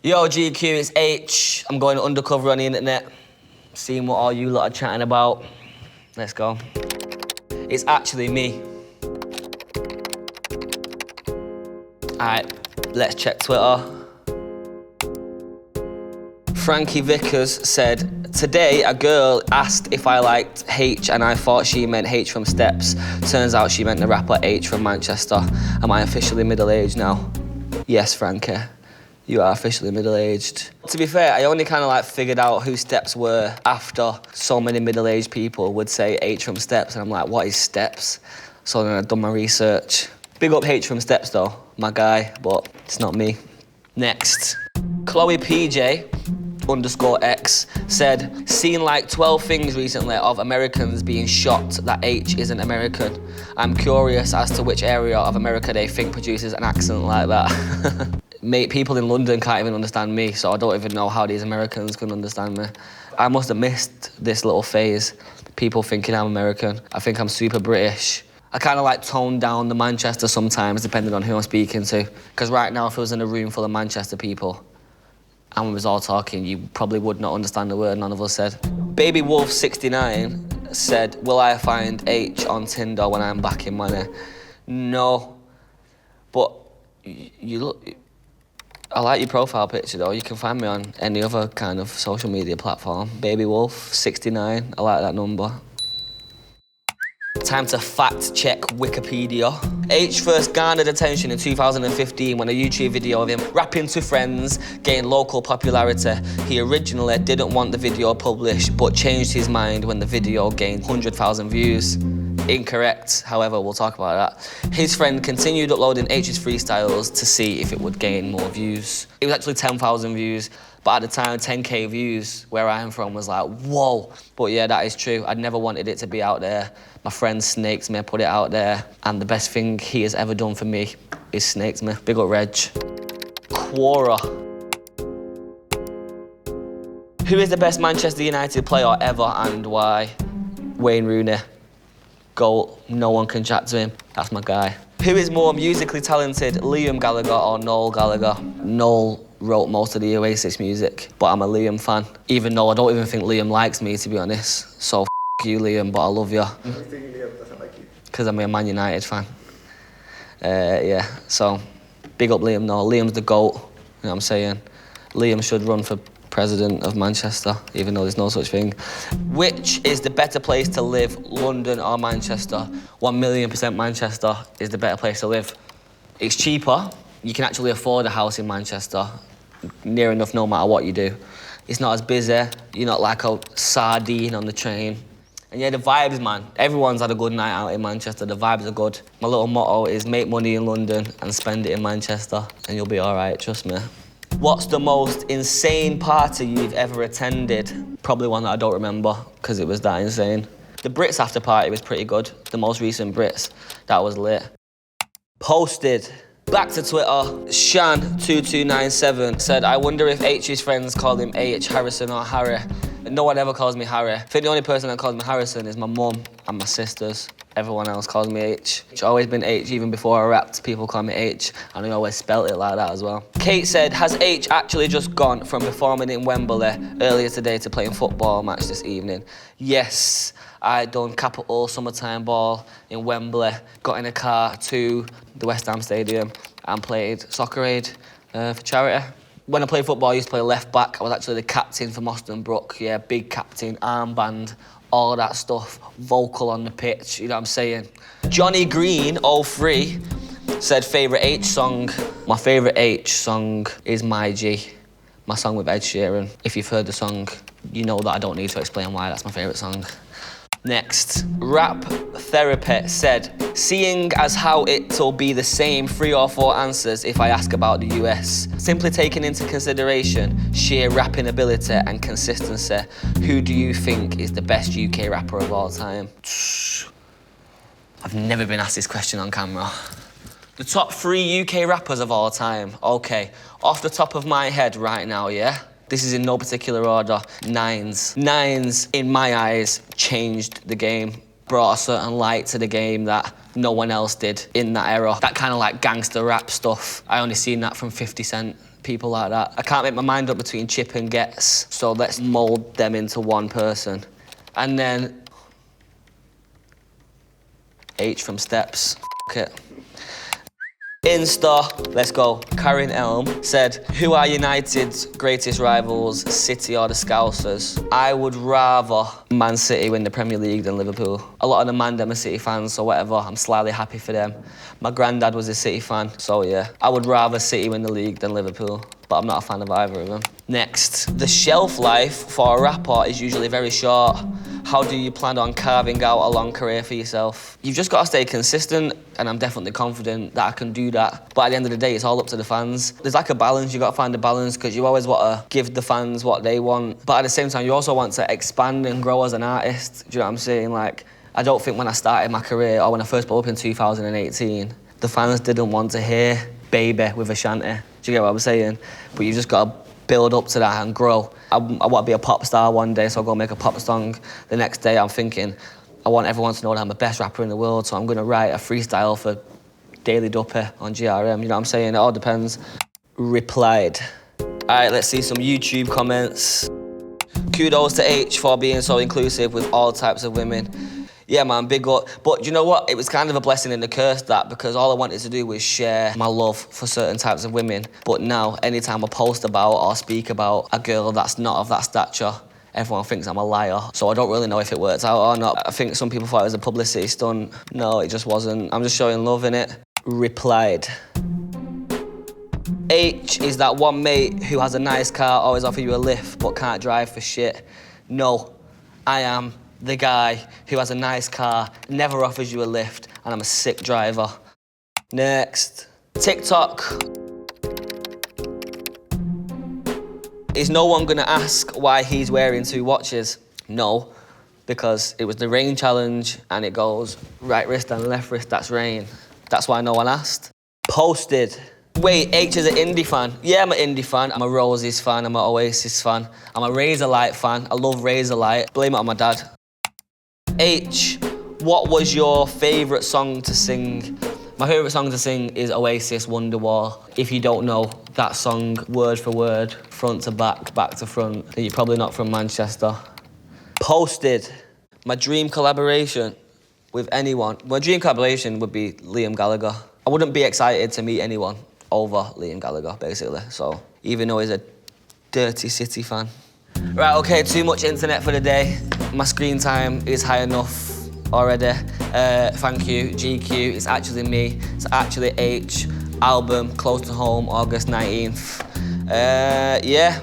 Yo, GQ, it's Aitch. I'm going undercover on the internet, seeing what all you lot are chatting about. Let's go. It's actually me. Alright, let's check Twitter. Frankie Vickers said, today a girl asked if I liked Aitch and I thought she meant Aitch from Steps. Turns out she meant the rapper Aitch from Manchester. Am I officially middle-aged now? Yes, Frankie. You are officially middle-aged. To be fair, I only kind of like figured out who Steps were after so many middle-aged people would say Aitch from Steps, and I'm like, what is Steps? So then I've done my research. Big up Aitch from Steps though, my guy, but it's not me. Next, Chloe PJ _X said, seen like 12 things recently of Americans being shocked that Aitch isn't American. I'm curious as to which area of America they think produces an accent like that. Mate, people in London can't even understand me, so I don't even know how these Americans can understand me. I must have missed this little phase, people thinking I'm American. I think I'm super British. I kind of like tone down the Manchester sometimes, depending on who I'm speaking to. Because right now, if I was in a room full of Manchester people, and we was all talking, you probably would not understand the word none of us said. Baby Wolf 69 said, will I find Aitch on Tinder when I'm back in money? No, but you look, I like your profile picture though. You can find me on any other kind of social media platform. Baby Wolf 69, I like that number. Time to fact check Wikipedia. Aitch first garnered attention in 2015 when a YouTube video of him rapping to friends gained local popularity. He originally didn't want the video published, but changed his mind when the video gained 100,000 views. Incorrect, however, we'll talk about that. His friend continued uploading Aitch's freestyles to see if it would gain more views. It was actually 10,000 views, but at the time, 10K views, where I am from, was like, whoa. But yeah, that is true. I'd never wanted it to be out there. My friend snakes me, put it out there, and the best thing he has ever done for me is snakes me. Big up Reg. Quora. Who is the best Manchester United player ever and why? Wayne Rooney. Goal, no one can chat to him. That's my guy. Who is more musically talented, Liam Gallagher or Noel Gallagher? Noel wrote most of the Oasis music, but I'm a Liam fan. Even though I don't even think Liam likes me, to be honest. So you, Liam, but I love you. Why do you think Liam doesn't like you? Because I'm a Man United fan. Yeah, so big up Liam, no. Liam's the GOAT, you know what I'm saying? Liam should run for president of Manchester, even though there's no such thing. Which is the better place to live, London or Manchester? 1,000,000% Manchester is the better place to live. It's cheaper. You can actually afford a house in Manchester, near enough no matter what you do. It's not as busy. You're not like a sardine on the train. And yeah, the vibes, man. Everyone's had a good night out in Manchester. The vibes are good. My little motto is make money in London and spend it in Manchester, and you'll be all right, trust me. What's the most insane party you've ever attended? Probably one that I don't remember, because it was that insane. The Brits after party was pretty good. The most recent Brits, that was lit. Posted. Back to Twitter, Shan2297 said, I wonder if Aitch's friends call him Aitch, Harrison or Harry. No one ever calls me Harry. I think the only person that calls me Harrison is my mum and my sisters. Everyone else calls me Aitch. It's always been Aitch, even before I rapped, people call me Aitch, and I always spelt it like that as well. Kate said, has Aitch actually just gone from performing in Wembley earlier today to playing football match this evening? Yes, I done Capital Summertime Ball in Wembley, got in a car to the West Ham Stadium and played Soccer Aid for charity. When I played football, I used to play left back. I was actually the captain for Moston Brook. Yeah, big captain, armband, all that stuff, vocal on the pitch, you know what I'm saying? Johnny Green, 03, said favourite Aitch song. My favourite Aitch song is My G, my song with Ed Sheeran. If you've heard the song, you know that I don't need to explain why that's my favourite song. Next, Rap Therapy said, seeing as how it'll be the same 3 or 4 answers if I ask about the US, simply taking into consideration sheer rapping ability and consistency, who do you think is the best UK rapper of all time? I've never been asked this question on camera. The top 3 UK rappers of all time. Okay, off the top of my head right now, yeah? This is in no particular order. Nines. Nines, in my eyes, changed the game. Brought a certain light to the game that no one else did in that era. That kind of like gangster rap stuff. I only seen that from 50 Cent. people like that. I can't make my mind up between Chip and Gets, so let's mould them into one person. And then Aitch from Steps. F it. Insta, let's go. Karen Elm said, who are United's greatest rivals, City or the Scousers? I would rather Man City win the Premier League than Liverpool. A lot of the man them are City fans, so whatever, I'm slightly happy for them. My granddad was a City fan, so yeah. I would rather City win the league than Liverpool, but I'm not a fan of either of them. Next, the shelf life for a rapper is usually very short. How do you plan on carving out a long career for yourself? You've just got to stay consistent, and I'm definitely confident that I can do that. But at the end of the day, it's all up to the fans. There's like a balance, you got to find a balance, because you always want to give the fans what they want. But at the same time, you also want to expand and grow as an artist. Do you know what I'm saying? Like, I don't think when I started my career, or when I first blew up in 2018, the fans didn't want to hear Baby with Ashanti. Do you get what I'm saying? But you just got to build up to that and grow. I want to be a pop star one day, so I'll go make a pop song. The next day I'm thinking, I want everyone to know that I'm the best rapper in the world, so I'm going to write a freestyle for Daily Duppy on GRM, you know what I'm saying? It all depends. Replied. All right, let's see some YouTube comments. Kudos to Aitch for being so inclusive with all types of women. Yeah, man, big up. But you know what? It was kind of a blessing and a curse, that, because all I wanted to do was share my love for certain types of women. But now, anytime I post about or speak about a girl that's not of that stature, everyone thinks I'm a liar. So I don't really know if it worked out or not. I think some people thought it was a publicity stunt. No, it just wasn't. I'm just showing love in it. Replied. Aitch is that one mate who has a nice car, always offer you a lift, but can't drive for shit. No, I am the guy who has a nice car, never offers you a lift, and I'm a sick driver. Next. TikTok. Is no one gonna ask why he's wearing 2 watches? No, because it was the rain challenge, and it goes right wrist and left wrist, that's rain. That's why no one asked. Posted. Wait, Aitch is an indie fan. Yeah, I'm an indie fan. I'm a Roses fan, I'm an Oasis fan. I'm a Razorlight fan. I love Razorlight. Blame it on my dad. Aitch, what was your favourite song to sing? My favourite song to sing is Oasis, Wonderwall. If you don't know that song word for word, front to back, back to front, then you're probably not from Manchester. Posted. My dream collaboration with anyone. My dream collaboration would be Liam Gallagher. I wouldn't be excited to meet anyone over Liam Gallagher, basically. So, even though he's a dirty City fan. Right, okay, too much internet for the day. My screen time is high enough already. Thank you, GQ. It's actually me. It's actually Aitch. Album, Close to Home, August 19th. Yeah.